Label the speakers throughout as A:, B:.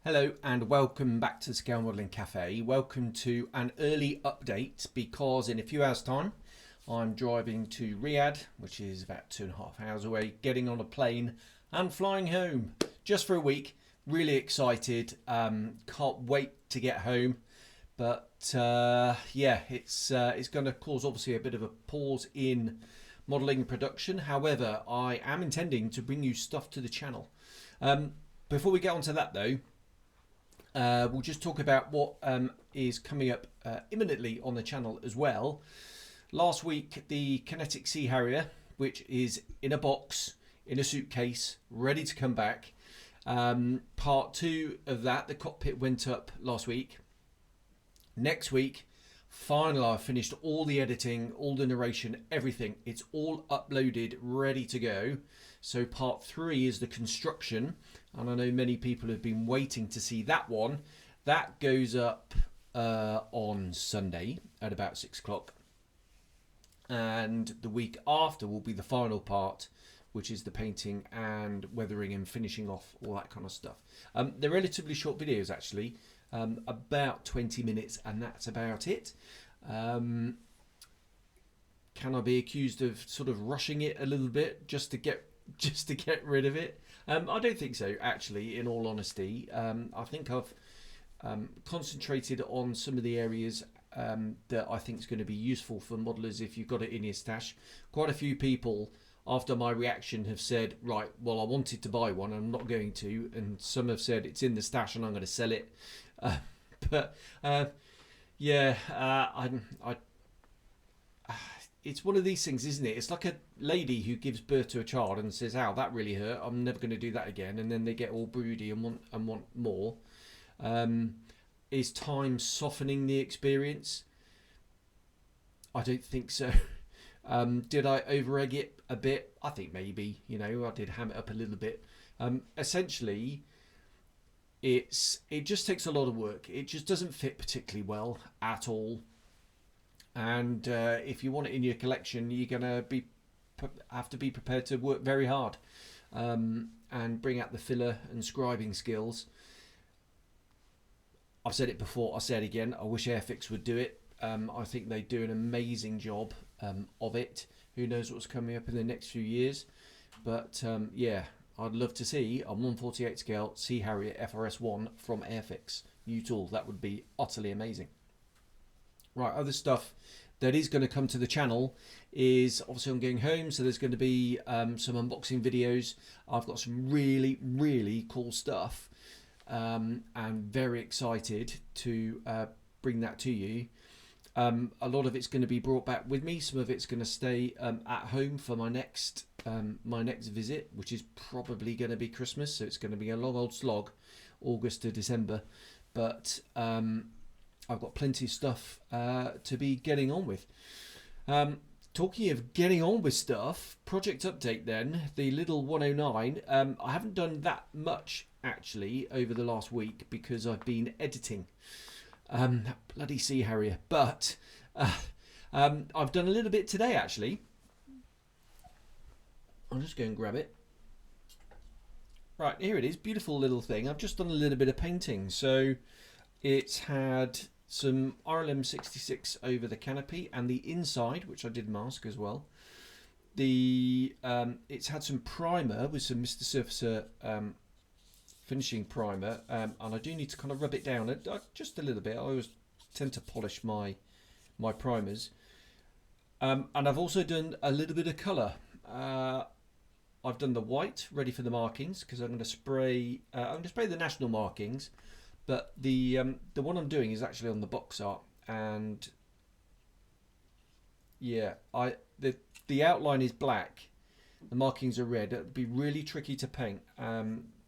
A: Hello and welcome back to Scale Modelling Cafe. Welcome to an early update because in a few hours time I'm driving to Riyadh, which is about 2.5 hours away, getting on a plane and flying home just for a week. Really excited, can't wait to get home, but yeah, it's going to cause obviously a bit of a pause in modelling production. However, I am intending to bring you stuff to the channel. Before we get onto that though, we'll just talk about what is coming up imminently on the channel as well. Last week, the Kinetic Sea Harrier, which is in a box, in a suitcase, ready to come back. Part 2 of that, the cockpit went up last week. Next week, finally, I've finished all the editing, all the narration, everything. It's all uploaded, ready to go. So part 3 is the construction, and I know many people have been waiting to see that one. That goes up on Sunday at about 6 o'clock, and the week after will be the final part, which is the painting and weathering and finishing off all that kind of stuff. They're relatively short videos actually, about 20 minutes, and that's about it. Can I be accused of sort of rushing it a little bit just to get rid of it? I don't think so, actually, in all honesty. I think I've concentrated on some of the areas that I think is going to be useful for modelers if you've got it in your stash. Quite a few people, after my reaction, have said, right, well, I wanted to buy one, I'm not going to, and some have said it's in the stash and I'm going to sell it. Yeah, it's one of these things, isn't it? It's like a lady who gives birth to a child and says, "Ow, that really hurt. I'm never going to do that again." And then they get all broody and want more. Is time softening the experience? I don't think so. Did I over-egg it a bit? I think maybe. You know, I did ham it up a little bit. Essentially, it just takes a lot of work. It just doesn't fit particularly well at all. And if you want it in your collection, you're gonna have to be prepared to work very hard and bring out the filler and scribing skills. I've said it before, I'll say it again. I wish Airfix would do it. I think they do an amazing job of it. Who knows what's coming up in the next few years? But yeah, I'd love to see a 1/48 scale Sea Harrier FRS1 from Airfix. New tool, that would be utterly amazing. Right, other stuff that is going to come to the channel is obviously I'm going home, so there's going to be some unboxing videos. I've got some really cool stuff, and very excited to bring that to you. A lot of it's going to be brought back with me. Some of it's going to stay at home for my next visit, which is probably going to be Christmas. So it's going to be a long old slog, August to December, but I've got plenty of stuff to be getting on with. Talking of getting on with stuff, project update then, the little 109. I haven't done that much actually over the last week because I've been editing that bloody Sea Harrier. But I've done a little bit today actually. I'll just go and grab it. Right, here it is, beautiful little thing. I've just done a little bit of painting. So it's had some RLM 66 over the canopy and the inside, which I did mask as well. It's had some primer with some Mr. Surfacer finishing primer, and I do need to kind of rub it down just a little bit. I always tend to polish my primers, and I've also done a little bit of colour. I've done the white ready for the markings because I'm going to spray. I'm going to spray the national markings. But the one I'm doing is actually on the box art, and yeah, the outline is black, the markings are red. It'd be really tricky to paint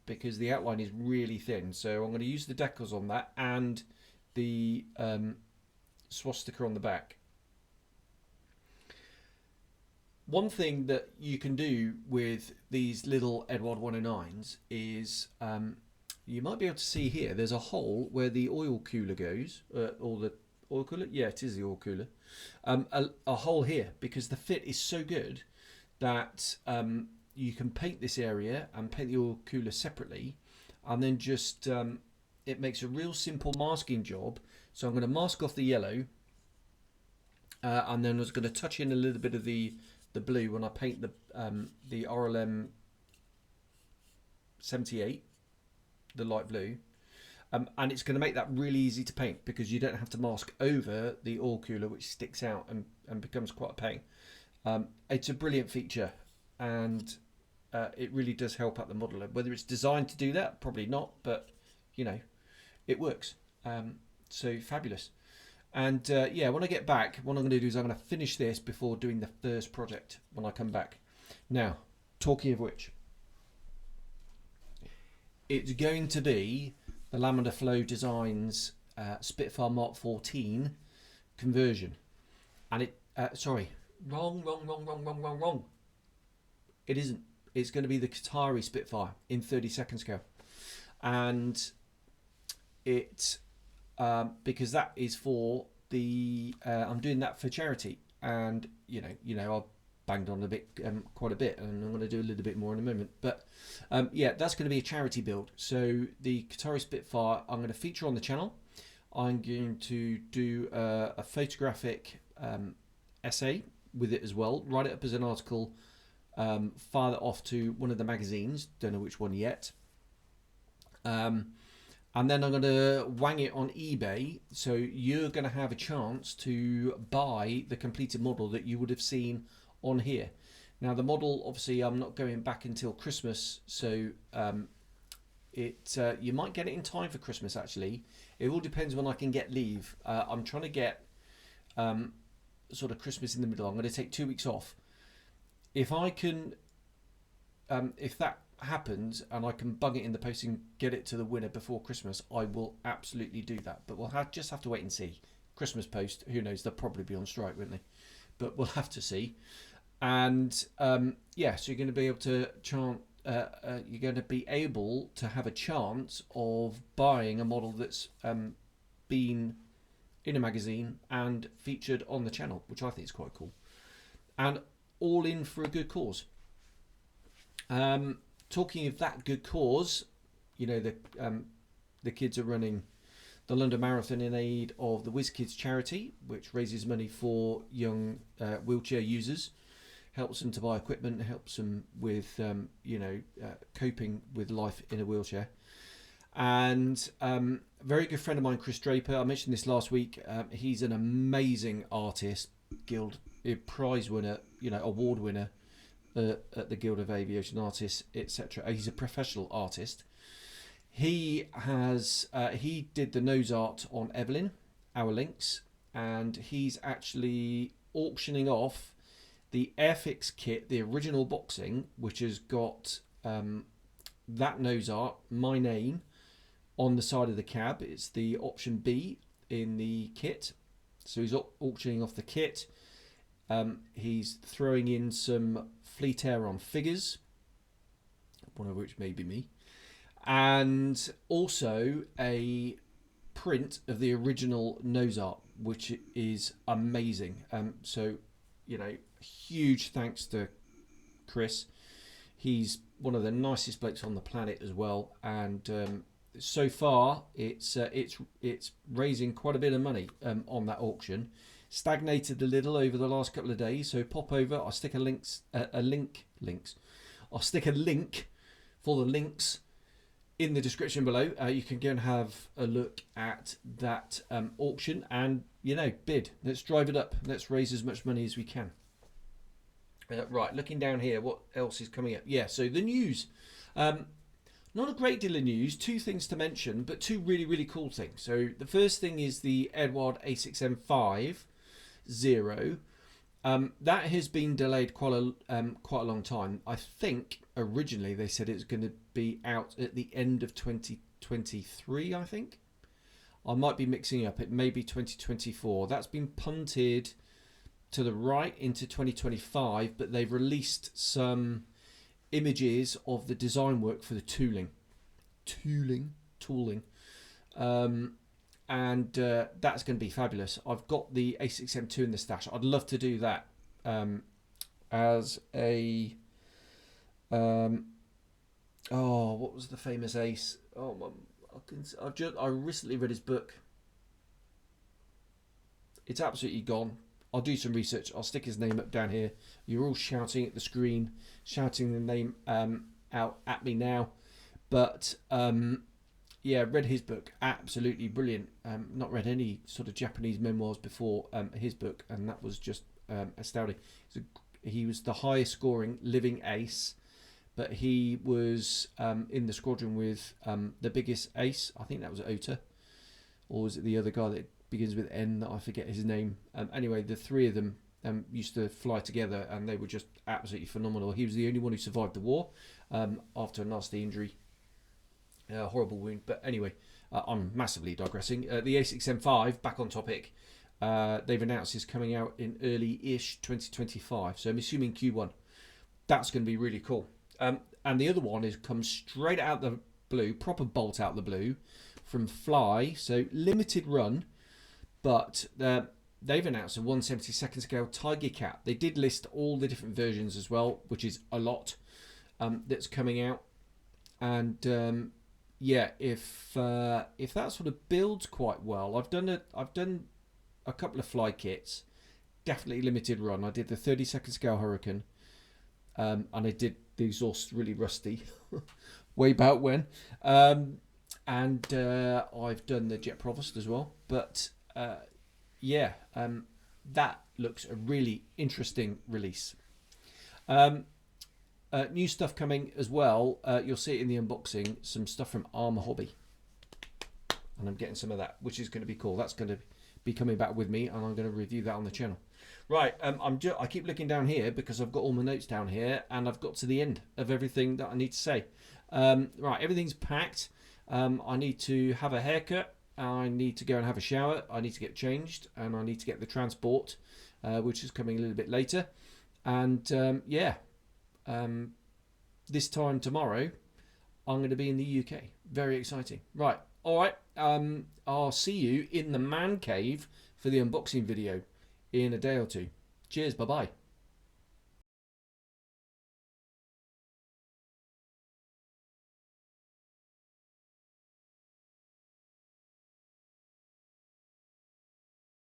A: because the outline is really thin. So I'm going to use the decals on that and the swastika on the back. One thing that you can do with these little Edward 109s is you might be able to see here, there's a hole where the oil cooler goes, or the oil cooler? Yeah, it is the oil cooler. A hole here, because the fit is so good that you can paint this area and paint the oil cooler separately, and then just it makes a real simple masking job. So I'm going to mask off the yellow, and then I was going to touch in a little bit of the blue when I paint the RLM 78, the light blue. And it's going to make that really easy to paint because you don't have to mask over the oil cooler, which sticks out and becomes quite a pain. It's a brilliant feature, and it really does help out the modeler. Whether it's designed to do that, probably not, but you know, it works. So fabulous. And yeah, when I get back, what I'm going to do is I'm going to finish this before doing the first project when I come back. Now, talking of which, it's going to be the Laminar Flow Designs Spitfire Mark 14 conversion. And it, sorry, wrong. It isn't. It's going to be the Qatari Spitfire in 30-second scale. And it, because that is for the, I'm doing that for charity. And, you know, I've banged on a bit, quite a bit, and I'm going to do a little bit more in a moment. But yeah, that's going to be a charity build. So the Qatari Spitfire, I'm going to feature on the channel. I'm going to do a photographic essay with it as well, write it up as an article, file it off to one of the magazines, don't know which one yet. And then I'm going to wang it on eBay, so you're going to have a chance to buy the completed model that you would have seen on here. Now the model, obviously I'm not going back until Christmas, so you might get it in time for Christmas. Actually, it all depends when I can get leave. I'm trying to get sort of Christmas in the middle. I'm going to take 2 weeks off. If I can, if that happens and I can bung it in the post and get it to the winner before Christmas, I will absolutely do that. But we'll just have to wait and see. Christmas post, who knows, they'll probably be on strike, won't they? But we'll have to see. And yeah, so you're going to be able to you're going to be able to have a chance of buying a model that's been in a magazine and featured on the channel, which I think is quite cool, and all in for a good cause. Talking of that good cause, you know, the kids are running the London Marathon in aid of the Whiz Kids charity, which raises money for young wheelchair users, helps them to buy equipment, helps them with you know, coping with life in a wheelchair. And a very good friend of mine, Chris Draper, I mentioned this last week, he's an amazing artist, Guild prize winner, you know, award winner at the Guild of Aviation Artists, etc. He's a professional artist. He has he did the nose art on Evelyn, our Lynx, and he's actually auctioning off the Airfix kit, the original boxing, which has got that nose art, my name, on the side of the cab. It's the option B in the kit. So he's auctioning off the kit. He's throwing in some Fleet Air on figures, one of which may be me, and also a print of the original nose art, which is amazing. So, you know, huge thanks to Chris. He's one of the nicest blokes on the planet as well, and so far it's raising quite a bit of money on that auction. Stagnated a little over the last couple of days, so pop over. I'll stick I'll stick a link for the links in the description below. You can go and have a look at that auction and, you know, bid. Let's drive it up. Let's raise as much money as we can. Right, looking down here, what else is coming up? Yeah, so the news. Not a great deal of news. Two things to mention, but two really, really cool things. So the first thing is the Edward A6M5 Zero. That has been delayed quite a long time. I think originally they said it was going to be out at the end of 2023, I think. I might be mixing up. It may be 2024. That's been punted to the right into 2025, but they've released some images of the design work for the tooling. And that's going to be fabulous. I've got the A6M2 in the stash. I'd love to do that as a what was the famous ace? Oh, I recently read his book. It's absolutely gone. I'll do some research. I'll stick his name up down here. You're all shouting at the screen, shouting the name out at me now. But yeah, read his book. Absolutely brilliant. Not read any sort of Japanese memoirs before his book, and that was just astounding. He was the highest scoring living ace, but he was in the squadron with the biggest ace. I think that was Ota, or was it the other guy that begins with N that I forget his name? Anyway, the three of them used to fly together, and they were just absolutely phenomenal. He was the only one who survived the war after a nasty injury, horrible wound. But anyway, I'm massively digressing. The A6M5, back on topic, they've announced is coming out in early-ish 2025, so I'm assuming Q1. That's going to be really cool. And the other one is comes straight out the blue, proper bolt out the blue from Fly, so limited run, but they've announced a 1/72 scale Tiger Cat. They did list all the different versions as well, which is a lot, that's coming out. And yeah, if that sort of builds quite well, I've done a couple of fly kits, definitely limited run. I did the 32nd scale Hurricane, and I did the exhaust really rusty way back when, and I've done the Jet Provost as well. But yeah, that looks a really interesting release. New stuff coming as well. You'll see it in the unboxing. Some stuff from Armour Hobby, and I'm getting some of that, which is going to be cool. That's going to be coming back with me, and I'm going to review that on the channel. Right, I keep looking down here because I've got all my notes down here, and I've got to the end of everything that I need to say. Right, everything's packed. I need to have a haircut. I need to go and have a shower. I need to get changed, and I need to get the transport, which is coming a little bit later. And yeah, this time tomorrow, I'm going to be in the UK. Very exciting. Right, all right. I'll see you in the man cave for the unboxing video in a day or two. Cheers, bye-bye.